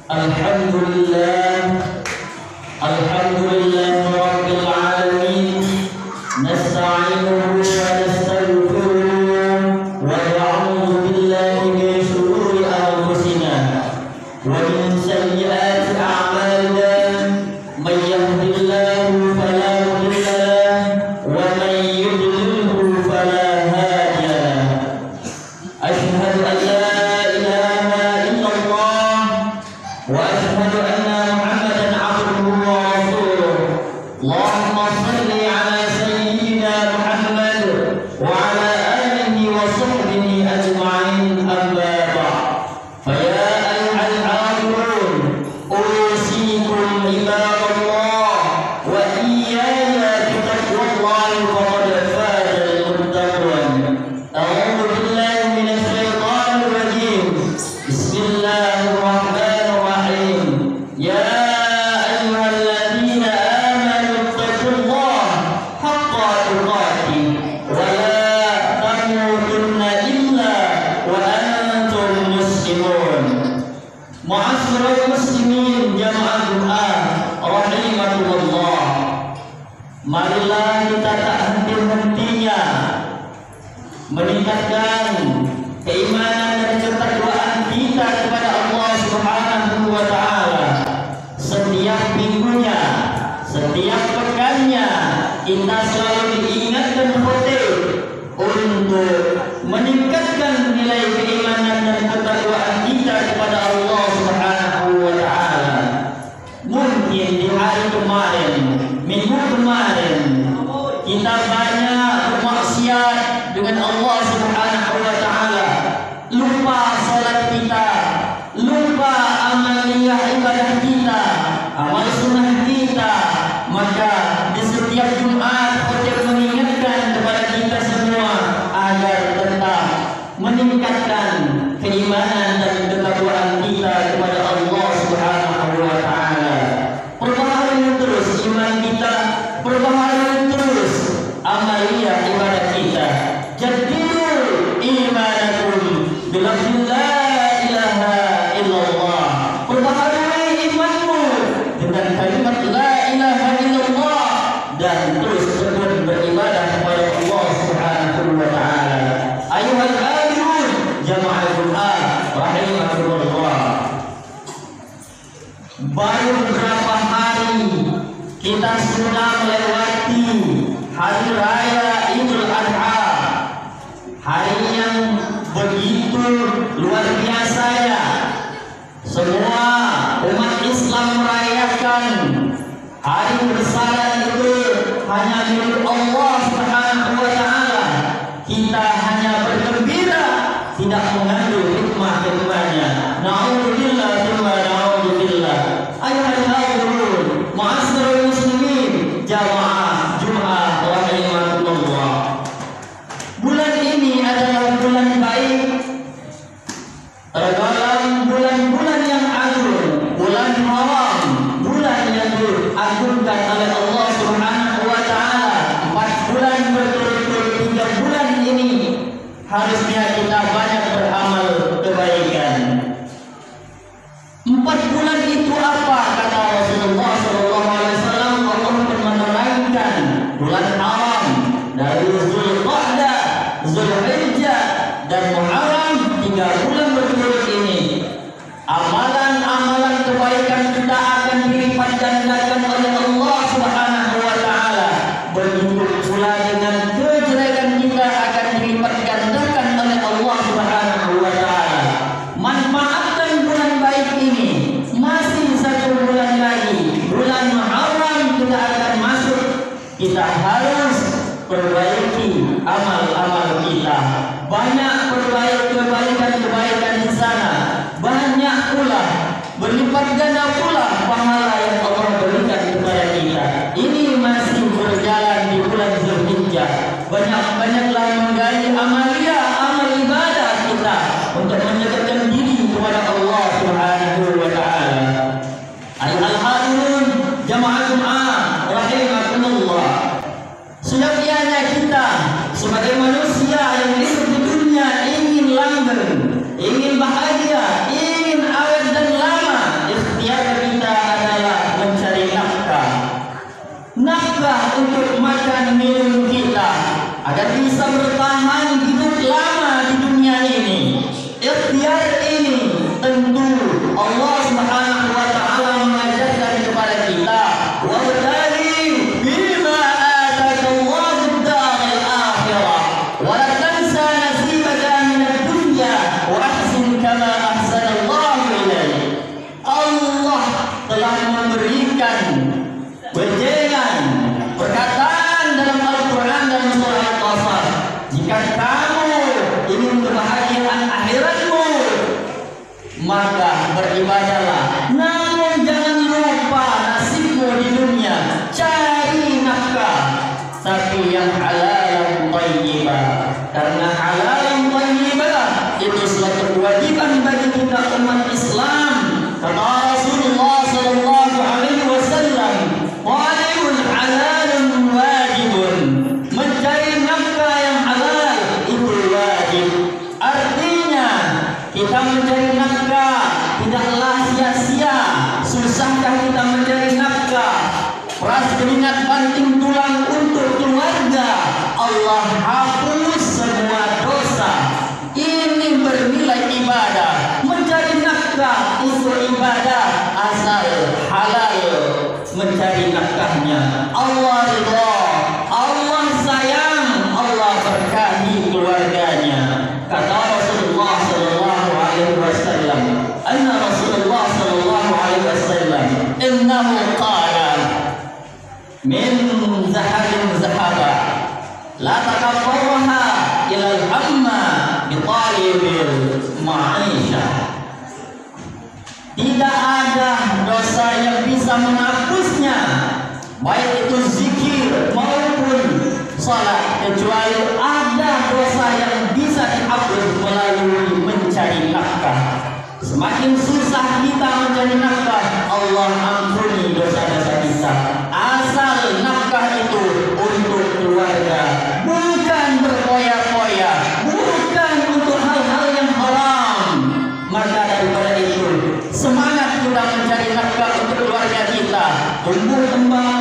Alhamdulillah, Alhamdulillah Rabbil Alamin. Nasta'inuhu wa nastaghfiruh wa na'udzu billahi min shururi anfusina wa min sayyiati a'malina. May yahdihillahu fala mudilla lahu wa may yudlilhu fala hadiya lahu. Asyhadu an la ilaha illallah wa asyhadu anna Muhammadan 'abduhu wa rasuluh. Allahumma shalli 'ala sayyidina Muhammad wa 'ala alihi wa sahbihi ajma'in, amma ba'd. Fa ya ayyuhal 'abidun, usikum ibadallah wa iyaya bitaqwallahi faqad fazal muttaqun. A'udzu billahi minasy syaithanir rajim. Bismillahirrahmanirrahim. Ya ayyuhalladzina amanu taqullaha haqqa tuqatih wa la tamutunna illa wa antum muslimun. Ma'asyiral muslimin jamaah Jumat rahimakumullah. Marilah kita tak henti-hentinya meningkatkan keimanan dan ketakwaan kita kepada Allah Subhanahu wa taala. Setiap minggunya, setiap pekannya kita selalu diingatkan khotib untuk meningkatkan nilai keimanan dan ketakwaan kita kepada Allah Subhanahu wa taala. Mungkin di hari kemarin, minggu kemarin, kita banyak bermaksiat dengan Allah Subhanahu wa taala. Lupa salat kita, lupa amaliyah ibadah kita, amal sunnah kita. Maka di setiap Jumat khotib mengingatkan kepada kita semua agar tetap meningkatkan keimanan dan ketakwaan kita kepada Allah Subhanahu wa taala. Perbaharui terus iman kita, perbaharui terus amaliyah ibadah kita. Jadidu imanakum bilafzi la ilaha illallah. Perbaharui imanmu dengan kalimat la ilaha illallah dan terus tekun beribadah kepada Allah Subhanahu wa taala. Ayuhal abidun jamaah Jumat rahimakumullah. Baru beberapa hari kita sudah melewati hari raya Idul Adha. Hari yang begitu luar biasa ya. Semua umat Islam merayakan hari bersara itu hanya milik Allah Subhanahu wa taala. Kita hanya bergembira, tidak mengandung hikmah-hikmahnya. Na'udzubillah tsumma na'udzubillah. Ayuhal hadirin, ma'asyiral muslimin, jamaah Jumat rahimakumullah. Bulan ini adalah bulan baik dalam bulan-bulan yang agung, bulan haram, bulan yang diagungkan oleh Allah Subhanahu wa taala. 4 bulan berturut-turut, 3 bulan ini harusnya kita banyak beramal kebaikan. 4 bulan itu apa kata Rasulullah sallallahu alaihi wasallam? Allah menerangkan bulan haram dari Zulqa'dah, Zulhijjah dan Muharram, 3 bulan berturut ini. Amalan-amalan kebaikan kita akan dilipat gandakan oleh Allah Subhanahu wa taala. Begitu pula dengan kejelekan kita akan dilipat gandakan oleh Allah Subhanahu wa taala. Manfaatkan bulan baik ini. Masih 1 bulan lagi, bulan Muharram kita akan masuk. Kita harus perbaiki amal-amal kita. Banyak kebaikan di sana. Banyak pula berlipat ganda pula pahala yang Allah berikan kepada kita. Ini masih berjalan di bulan Zulhijjah. Banyak-banyaklah menggali amalia, amal ibadah kita untuk mendekatkan diri kepada Allah Subhanahu wa taala. Ayuhal hadirin jamaah Jumat rahimakumullah. Seyogyanya kita sebagai manusia yang hidup di dunia ingin langgeng, ingin bahagia, ingin awet dan lama. bisa bertahan hidup lama di dunia ini. Ikhtiar ini tentu Allah Subhanahu wa taala mengajarkan kepada kita, wabtaghi bima atakallahu ad-darul akhirah wa la tansa nasibaka minad dunya wa ahsin kama ahsanallahu ilaik. Allah telah memberikan wejangan perkataan dalam Al-Quran dan surah Al-Qasas, jika kamu ingin kebahagiaan akhiratmu maka beribadahlah, namun jangan lupa nasibmu di dunia, cari nafkah tapi yang halal thayyibah, karena halal thayyibah itu suatu kewajiban bagi kita umat Islam. Kata Rasulullah sallallahu alaihi wasallam, talibul halalun wajibun, mencari nafkah yang halal itu wajib. Artinya kita mencari nafkah tidaklah sia-sia. Susahkah kita mencari nafkah, peras keringat banting tulang untuk keluarga, Allah hapus semua dosa. Ini bernilai ibadah. Mencari nafkah itu ibadah asal halal mencari nafkahnya. Allah ridha, Allah sayang, Allah berkahi keluarganya. Kata Rasulullah sallallahu alaihi wasallam, anna Rasulullah sallallahu alaihi wasallam innahu qala min zahabin zahaba la takaffarha ila al-hamma bi talibil ma'isha. Tidak ada dosa yang bisa menghapusnya, baik itu zikir maupun salat, kecuali ada dosa yang bisa dihapus melalui mencari nafkah. Semakin susah kita mencari nafkah, Allah ampuni dosa-dosa kita. Asal nafkah itu untuk keluarga, bukan berfoya-foya, bukan untuk hal-hal yang haram. Maka daripada itu, semangat kita mencari nafkah untuk keluarga kita, tumbuh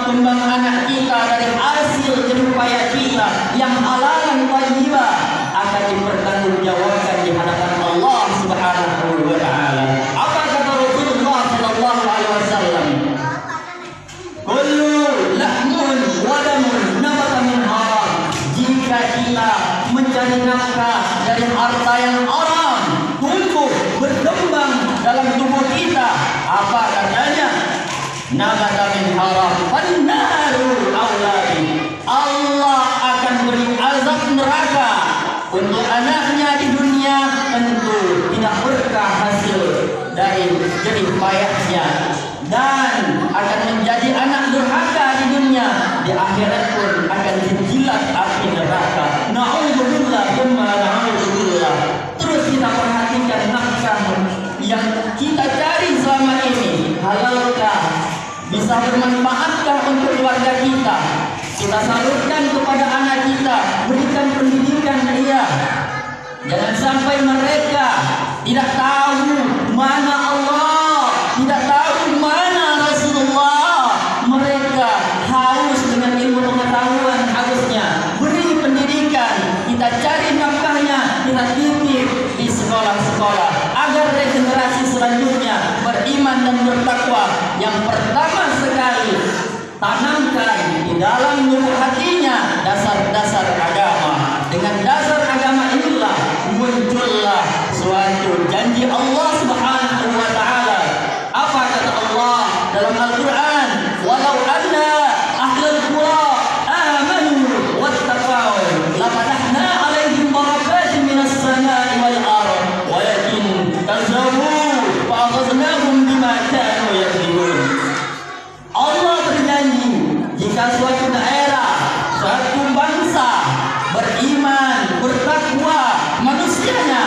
kembang anak kita dari hasil jeripaya kita yang halal dan thayyibah akan dipertanggungjawabkan di hadapan Allah Subhanahu wa taala. Apa kata Rasulullah sallallahu alaihi wasallam? Kullu lahmun wa damun nabata min haram. Jika kita mencari nafkah dari harta yang haram, tumbuh berkembang dalam tubuh kita, apa katanya? Nabata min haram fannaru auladi. Allah akan beri azab neraka untuk anaknya di dunia, tentu tidak berkah hasil dari jerih payahnya, dan akan menjadi anak durhaka di dunia, di akhirat pun akan dijilat api neraka. Na'udzubillah tsumma na'udzubillah. Terus kita perhatikan nafkah yang kita cari selama ini, halalkah, bisa bermanfaatkah untuk keluarga kita? Kita salurkan kepada anak kita, berikan pendidikan dia. Jangan sampai mereka tidak tahu mana Allah, tidak tahu mana Rasulullah. Mereka haus dengan ilmu pengetahuan harusnya. Beri pendidikan, kita cari nafkahnya, kita titip di sekolah-sekolah agar regenerasi selanjutnya beriman dan bertakwa. Yang pertama sekali, tanamkan di dalam lubuk hatinya dasar-dasar agama. Dengan dasar agama inilah muncullah suatu janji Allah Subhanahu wa taala. Apa kata Allah dalam Al-Qur'an? Walau anna ahlul qura amanu wattaqau la fatahna 'alaihim barakatin minas samai wal ardh walakin kazzabu fa akhadnahum bima kanu yakzibun. Allah berjanji, jika suatu daerah, suatu bangsa beriman, bertakwa manusianya,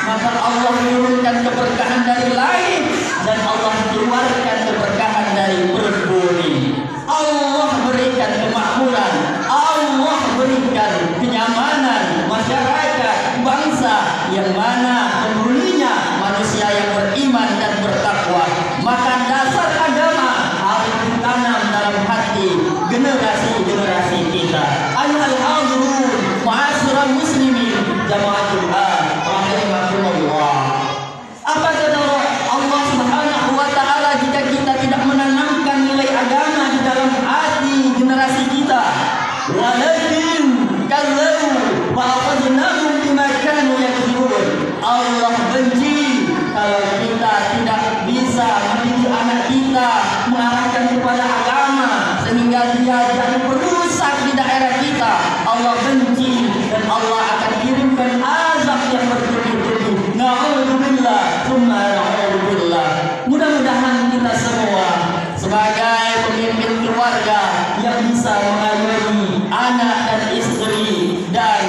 maka Allah menurunkan keberkahan dari langit dan Allah keluarkan keberkahan dari perut bumi. Allah berikan kemakmuran, Allah berikan kenyamanan masyarakat, bangsa yang mana penghuninya manusia yang beriman dan bertakwa. Maka dasar agama harus ditanam dalam hati generasi-generasi kita. Ayyuhal hadirin, ma'asyiral kita mengarahkan kepada agama sehingga dia jadi perusak di daerah kita, Allah benci dan Allah akan kirimkan azab yang bertubi-tubi. Na'udzubillah, tsumma na'udzubillah. Mudah-mudahan kita semua sebagai pemimpin keluarga yang bisa mengayomi anak dan istri dan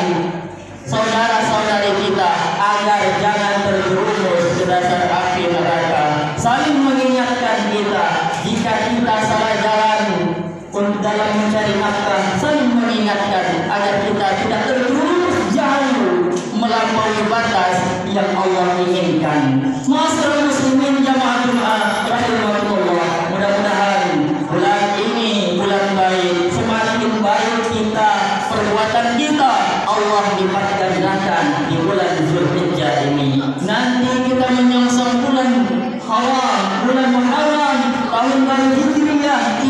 saudara-saudari kita agar jangan terjerumus ke dasar api neraka. Saling mengingatkan kita jika kita salah jalan dalam mencari nafkah, saling mengingatkan agar kita tidak terjerumus jauh melampaui batas yang Allah inginkan. Ma'asyiral muslimin jamaah Jumat rahimakumullah, mudah-mudahan bulan ini bulan baik, semakin baik kita perbuatan kita, Allah lipat gandakan di bulan Zulhijjah ini. Nanti kita menyongsong bulan Haram, bulan Muharram, tahun baru Hijriah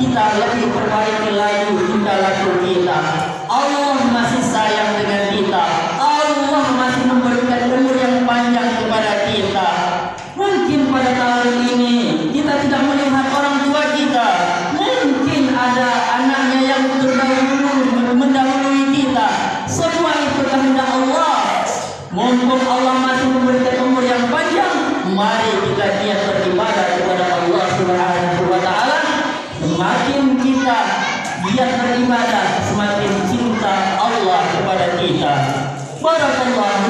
kita lebih perbaiki lagi tingkah laku kita. Allah masih sayang dengan kita. Allah masih memberikan umur yang panjang kepada kita. Mungkin pada tahun ini kita tidak melihat orang tua kita. Mungkin ada anaknya yang mendahului kita. Semua itu kehendak Allah. Mumpung Allah masih memberikan umur yang panjang, mari kita giat beribadah kepada Allah Subhanahu wa taala. Semakin kita giat beribadah, semakin cinta Allah kepada kita. Barakallahu